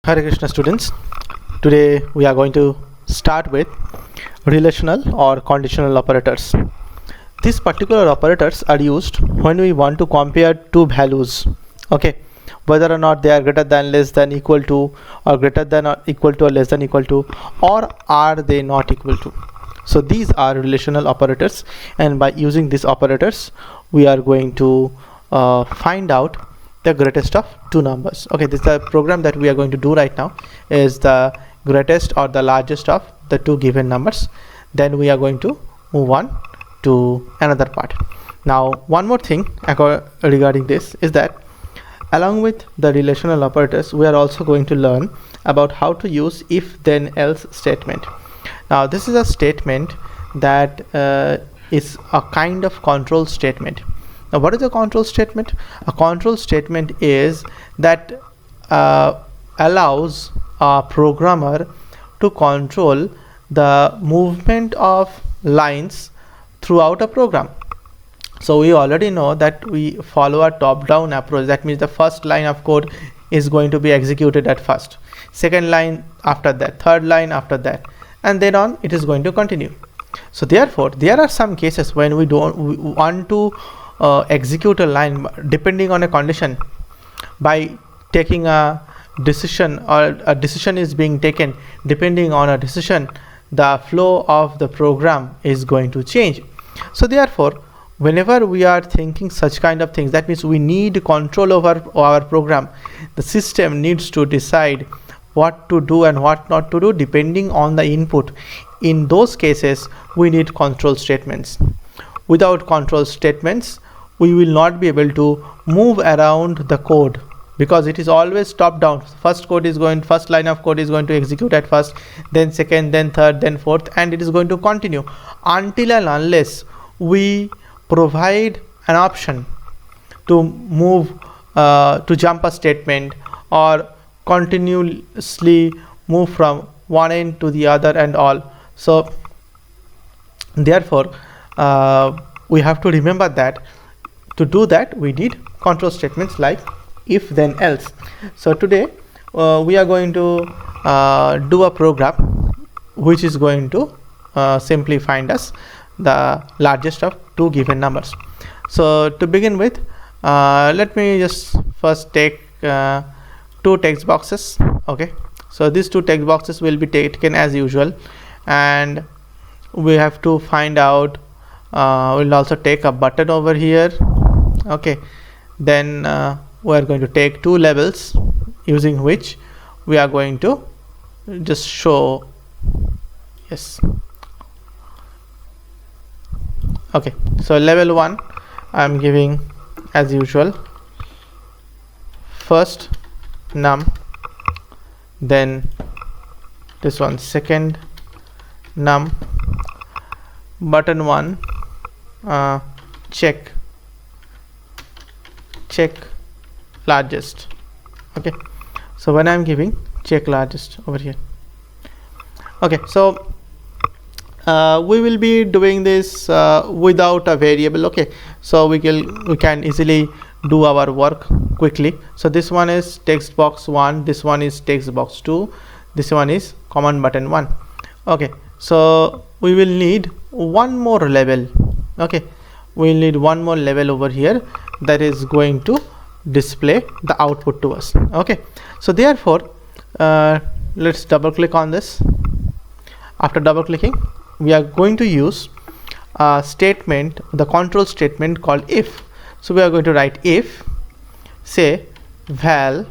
Hare Krishna students. Today we are going to start with relational or conditional operators. These particular operators are used when we want to compare two values, okay, whether or not they are greater than, less than, equal to, or greater than or equal to, or less than equal to, or are they not equal to. So these are relational operators, and by using these operators we are going to find out the greatest of two numbers. Okay, this is the program that we are going to do right now, is the greatest or the largest of the two given numbers. Then we are going to move on to another part. Now one more thing regarding this is that along with the relational operators we are also going to learn about how to use if then else statement. Now this is a statement that is a kind of control statement. Now what is a control statement? A control statement is that allows a programmer to control the movement of lines throughout a program. So we already know that we follow a top-down approach. That means the first line of code is going to be executed at first, second line after that, third line after that, and then on it is going to continue. So therefore there are some cases when we want to execute a line depending on a condition by taking a decision, or a decision is being taken. Depending on a decision, the flow of the program is going to change. So therefore whenever we are thinking such kind of things, that means we need control over our program. The system needs to decide what to do and what not to do depending on the input. In those cases we need control statements. Without control statements we will not be able to move around the code, because it is always top down. First line of code is going to execute at first, then second, then third, then fourth, and it is going to continue until and unless we provide an option to move to jump a statement or continuously move from one end to the other and all. So therefore we have to remember that to do that we need control statements like if then else. So today we are going to do a program which is going to simply find us the largest of two given numbers. So to begin with, let me just first take two text boxes. Okay, so these two text boxes will be taken as usual, and we have to find out, we'll also take a button over here. Okay, then we are going to take two labels using which we are going to just show. Yes, okay, so level 1 I am giving as usual first num, then this one second num, button 1 check largest. Okay, so when I'm giving check largest over here. Okay, so we will be doing this without a variable. Okay, so we can easily do our work quickly. So this one is text box 1, this one is text box 2, this one is command button 1. Okay, so we will need one more level. Okay, we will need one more level over here that is going to display the output to us. Okay, so therefore let's double click on this. After double clicking, we are going to use a statement, the control statement called if. So we are going to write if, say val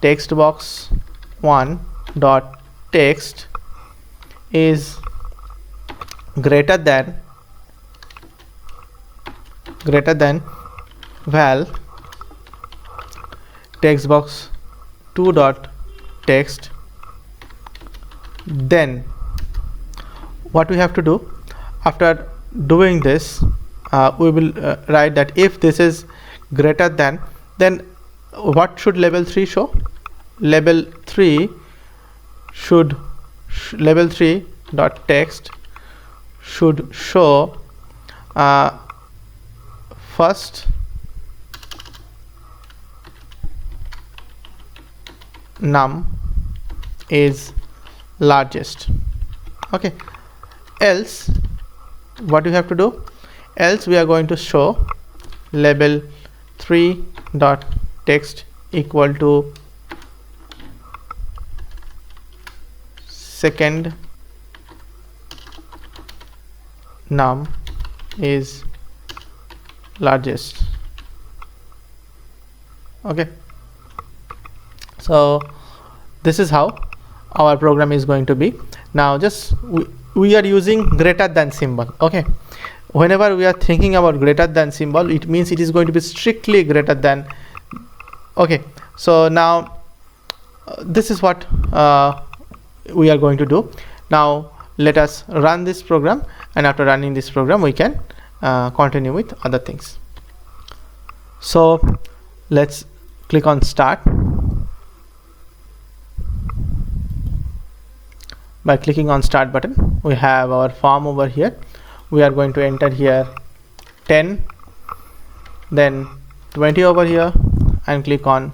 text box 1 dot text is greater than val text box 2 dot text. Then what we have to do after doing this, we will write that if this is greater than, then what should level 3 show? Level 3 dot text should show first num is largest. Okay, else what you have to do, else we are going to show label 3 dot text equal to second num is largest. Okay, so this is how our program is going to be. Now just we are using greater than symbol. Okay, whenever we are thinking about greater than symbol, it means it is going to be strictly greater than. Okay, so now this is what we are going to do. Now let us run this program, and after running this program we can continue with other things. So let's click on start. By clicking on start button, we have our form over here. We are going to enter here 10, then 20 over here, and click on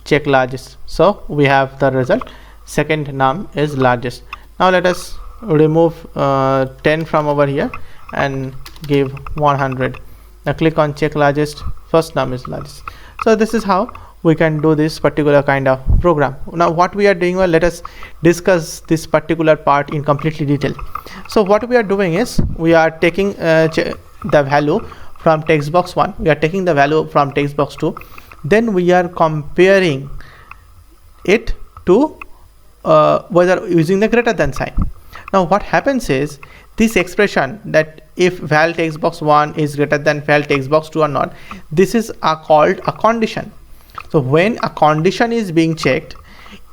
check largest. So we have the result, second num is largest. Now let us remove 10 from over here and give 100. Now click on check largest, first num is largest. So this is how we can do this particular kind of program. Now what we are doing, well, let us discuss this particular part in completely detail. So what we are doing is we are taking the value from text box 1, we are taking the value from text box 2, then we are comparing it to whether using the greater than sign. Now what happens is this expression that if val text box 1 is greater than val text box 2 or not, this is called a condition. So when a condition is being checked,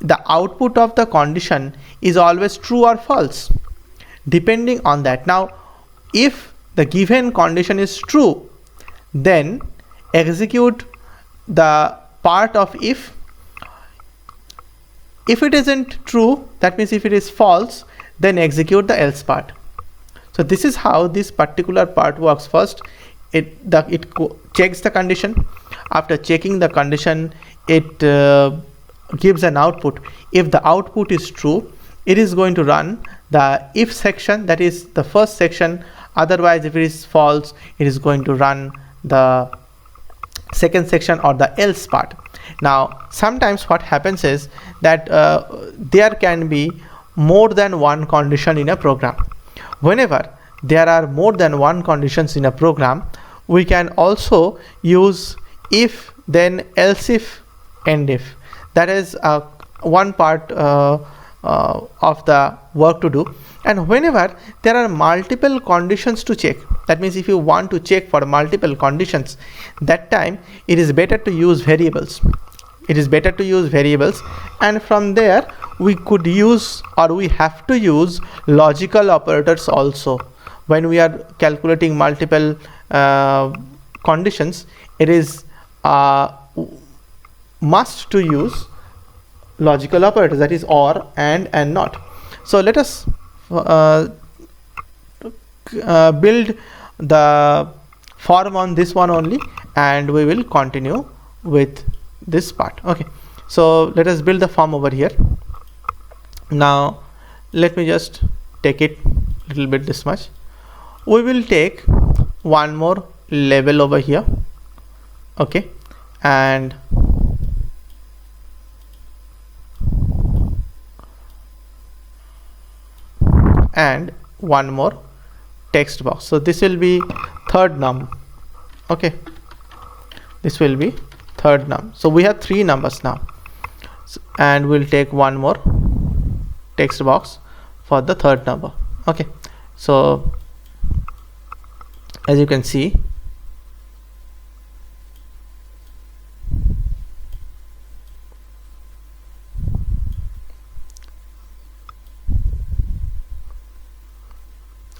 the output of the condition is always true or false depending on that. Now if the given condition is true, then execute the part of if. If it isn't true, that means if it is false, then execute the else part. So this is how this particular part works. First it checks the condition. After checking the condition, it gives an output. If the output is true, it is going to run the if section, that is the first section. Otherwise, if it is false, it is going to run the second section or the else part. Now sometimes what happens is that there can be more than one condition in a program. Whenever there are more than one conditions in a program, we can also use if, then else if, end if. That is one part of the work to do. And whenever there are multiple conditions to check, that means if you want to check for multiple conditions, that time it is better to use variables. It is better to use variables, and from there we could use, or we have to use, logical operators also. When we are calculating multiple conditions, it is must to use logical operators, that is or, and not. So let us build the form on this one only, and we will continue with this part. Okay, so let us build the form over here. Now let me just take it a little bit this much. We will take one more label over here. Okay, and one more text box. So this will be third num. Okay, this will be third num. So we have three numbers now, and we'll take one more text box for the third number. Okay, so as you can see,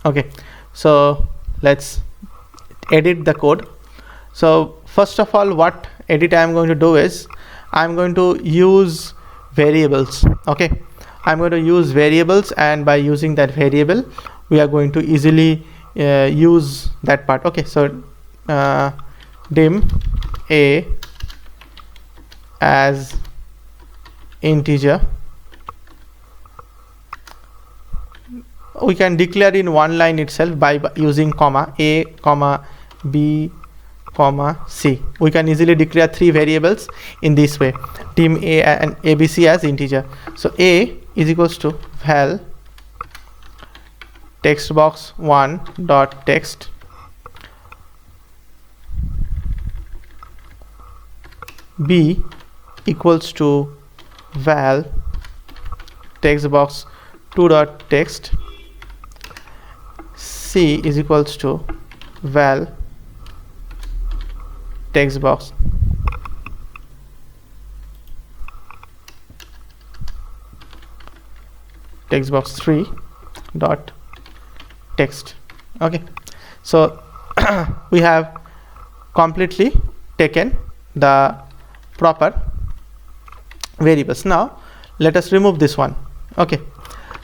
okay, so let's edit the code. So first of all, what edit I am going to do is I am going to use variables. Okay, I'm going to use variables, and by using that variable we are going to easily use that part. Okay, so dim a as integer. We can declare in one line itself by using comma, a comma b comma c. We can easily declare three variables in this way, dim a and abc as integer. So a is equals to val text box 1 dot text, b equals to val text box 2 dot text, c is equals to val text box text box 3 dot text. Okay, so we have completely taken the proper variables. Now let us remove this one. Okay,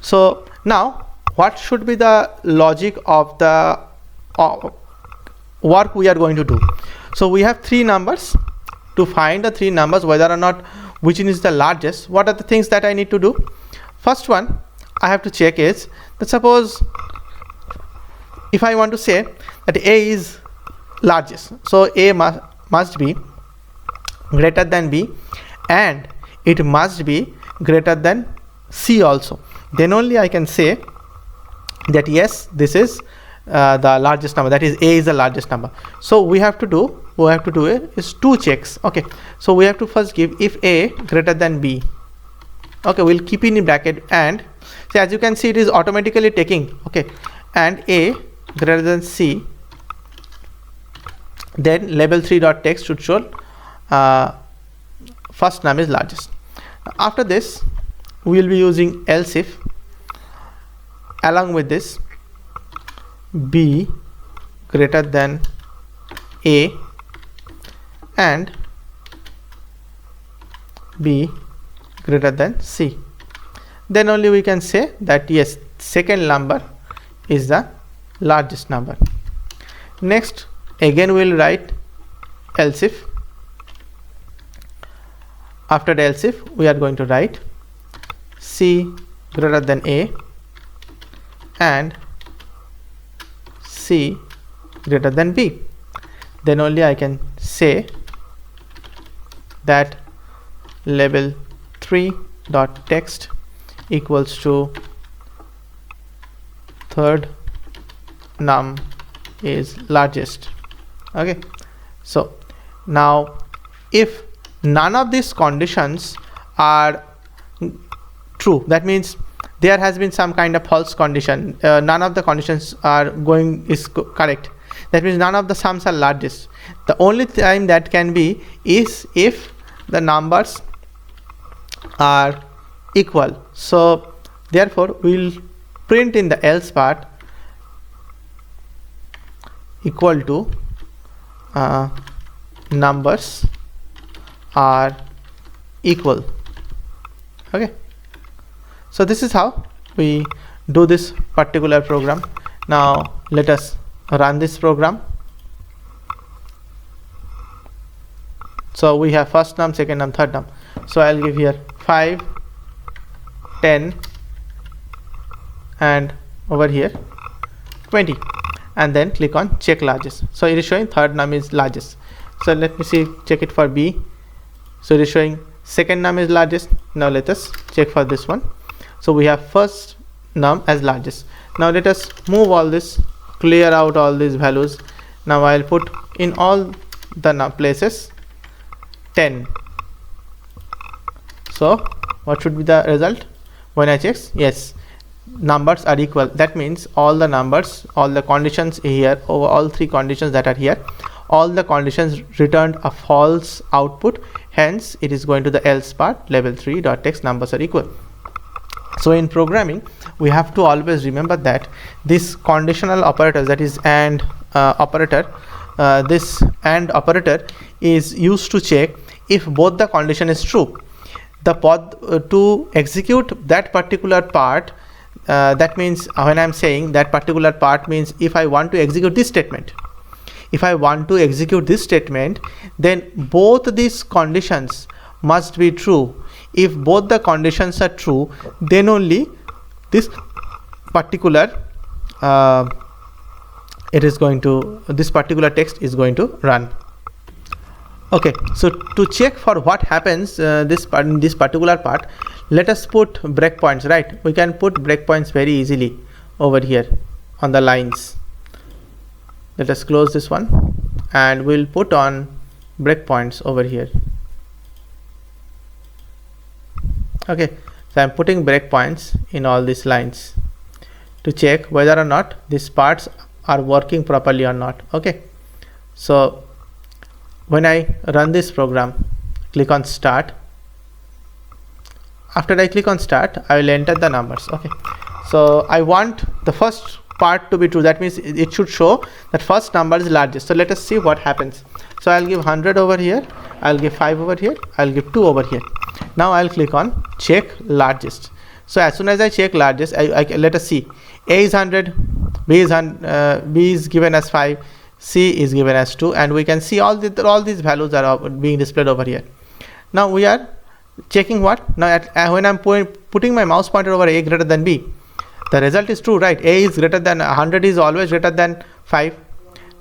so now what should be the logic of the work we are going to do? So we have three numbers. To find the three numbers, whether or not which is the largest, what are the things that I need to do? First one I have to check is that, suppose if I want to say that a is largest, so a must be greater than b and it must be greater than c also, then only I can say that yes, this is the largest number, that is a is the largest number. So we have to do is two checks. Okay, so we have to first give if a greater than b. Okay, we'll keep it in bracket, and so as you can see it is automatically taking, okay, and a greater than c, then label 3 dot text should show first num is largest. After this we will be using else if, along with this b greater than a and b greater than c, then only we can say that yes, second number is the largest number. Next again we will write else if. After the else if we are going to write c greater than a and c greater than b, then only I can say that label 3 dot text equals to third num is largest. Okay, so now if none of these conditions are true, that means there has been some kind of false condition, none of the conditions are correct, that means none of the sums are largest. The only time that can be is if the numbers are equal. So therefore we will print in the else part equal to numbers are equal. Okay, so this is how we do this particular program. Now let us run this program. So we have first num, second num, third num. So I'll give here 5, 10 and over here 20, and then click on check largest. So it is showing third num is largest. So let me see, check it for b. So it is showing second num is largest. Now let us check for this one. So we have first num as largest. Now let us move all this, clear out all these values. Now I'll put in all the places 10. So what should be the result when I check? Yes, numbers are equal. That means all the numbers, all the conditions here, over all three conditions that are here, all the conditions returned a false output, hence it is going to the else part, label 3 dot text numbers are equal. So in programming we have to always remember that this conditional operators, that is and operator, this and operator is used to check if both the condition is true. The to execute that particular part, that means when I'm saying that particular part means if I want to execute this statement, then both these conditions must be true. if both the conditions are true, then only this particular this particular text is going to run. Okay, so to check for what happens this particular part, let us put breakpoints, right? We can put breakpoints very easily over here on the lines. Let us close this one and we'll put on breakpoints over here. Okay, so I'm putting breakpoints in all these lines to check whether or not these parts are working properly or not. Okay, so when I run this program, click on start. After I click on start, I will enter the numbers. Okay, so I want the first part to be true. That means it should show that first number is largest. So let us see what happens. So I'll give 100 over here, I'll give 5 over here, I'll give 2 over here. Now I'll click on check largest. So as soon as I check largest, let us see. A is 100, B is given as 5, C is given as 2, and we can see all these values are being displayed over here. Now we are checking what? Now when I'm putting my mouse pointer over A greater than B, the result is true, right? A is greater than 100 is always greater than 5.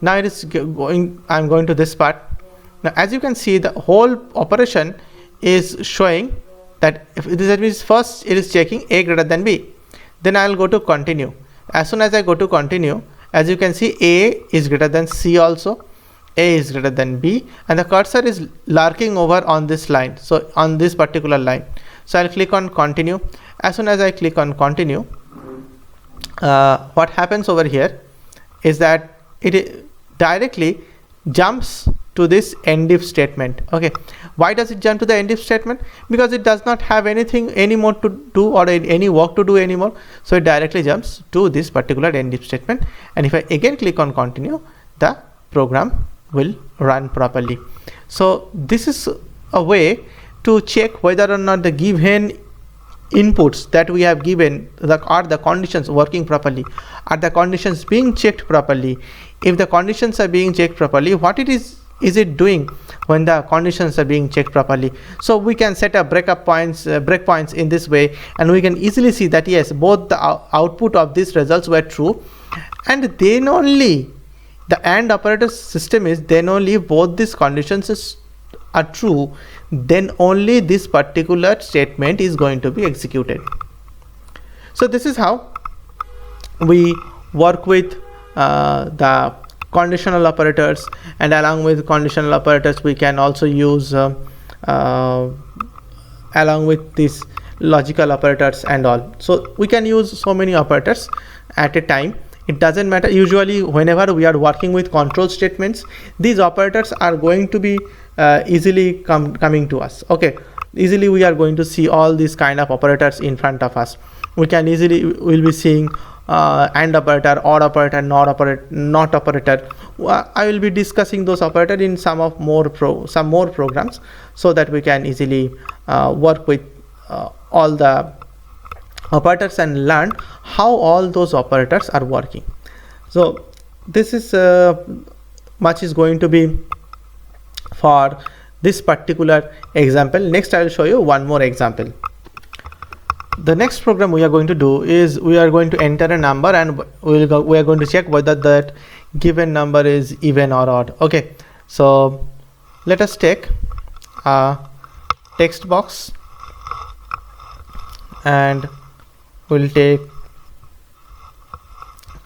Now it is going, I'm going to this part. Now as you can see, the whole operation is showing that if this means first it is checking A greater than B. Then I will go to continue. As soon as I go to continue, as you can see, A is greater than C also, A is greater than B, and the cursor is lurking over on this line, so on this particular line. So I'll click on continue. As soon as I click on continue, what happens over here is that it directly jumps to this end if statement. Okay, why does it jump to the end if statement? Because it does not have anything anymore to do or any work to do anymore, so it directly jumps to this particular end if statement. And if I again click on continue, the program will run properly. So this is a way to check whether or not the given inputs that we have given are the conditions working properly, are the conditions being checked properly. If the conditions are being checked properly, what it is it doing when the conditions are being checked properly? So we can set up breakpoints in this way, and we can easily see that yes, both the output of these results were true, and then only the AND operator system is then only both these conditions are true, then only this particular statement is going to be executed. So this is how we work with the conditional operators, and along with conditional operators we can also use along with these logical operators and all. So we can use so many operators at a time. It doesn't matter. Usually whenever we are working with control statements, these operators are going to be easily coming to us. Okay, easily we are going to see all these kind of operators in front of us. We can easily will be seeing AND operator, OR operator, NOT operator. I will be discussing those operators in some more programs, so that we can easily work with all the operators and learn how all those operators are working. So this is much is going to be for this particular example. Next I will show you one more example. The next program we are going to do is we are going to enter a number, and we are going to check whether that given number is even or odd. Okay, so let us take a text box, and we'll take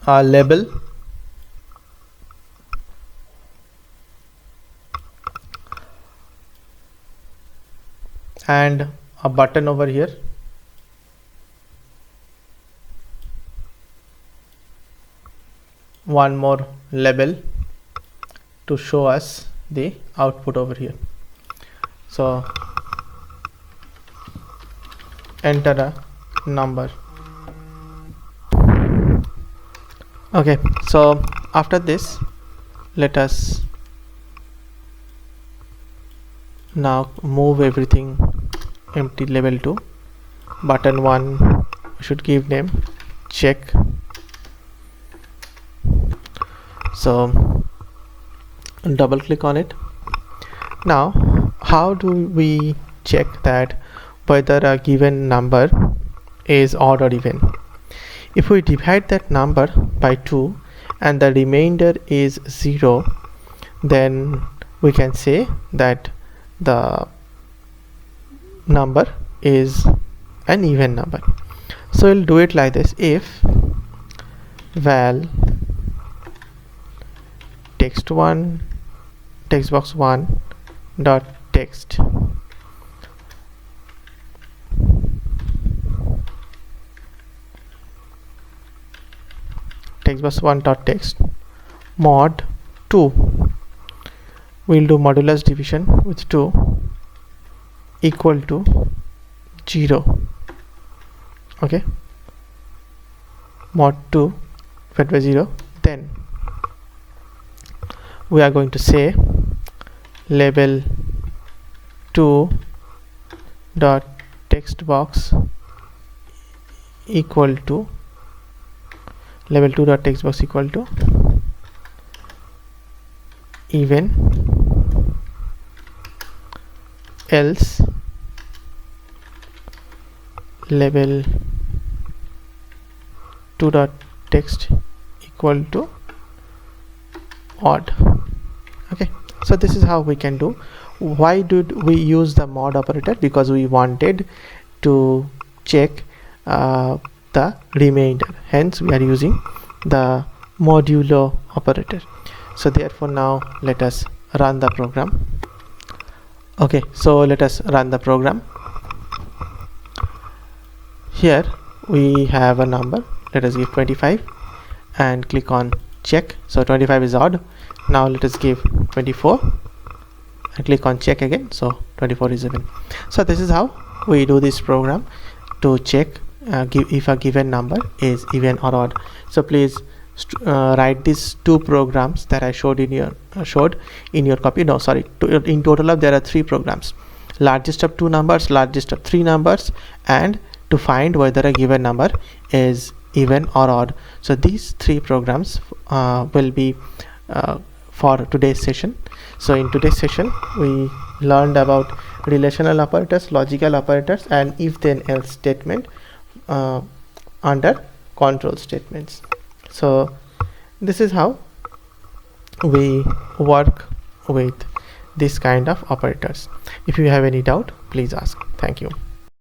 a label, and a button over here. One more label to show us the output over here. So enter a number. Okay, so after this, let us now move everything empty label to button 1. We should give name check. So double click on it. Now how do we check that whether a given number is odd or even. If we divide that number by 2 and the remainder is 0, then we can say that the number is an even number. So we'll do it like this: if val text1 text box 1 dot text text box 1 dot text mod 2, we'll do modulus division with 2 equal to 0. Okay, mod 2 divided by 0, then we are going to say label 2 dot text box equal to label 2 dot text box equal to even, else label 2 dot text equal to odd. Okay, so this is how we can do. Why did we use the mod operator? Because we wanted to check the remainder, hence we are using the modulo operator. So therefore now let us run the program. Okay, so let us run the program. Here we have a number, let us give 25 and click on check. So 25 is odd. Now let us give 24 and click on check again. So 24 is even. So this is how we do this program to check if a given number is even or odd. So please write these two programs that I showed in your copy. No, sorry, in total there are 3 programs: largest of 2 numbers, largest of 3 numbers, and to find whether a given number is even or odd. So these 3 programs will be for today's session. So in today's session we learned about relational operators, logical operators, and if then else statement under control statements. So this is how we work with this kind of operators. If you have any doubt, please ask. Thank you.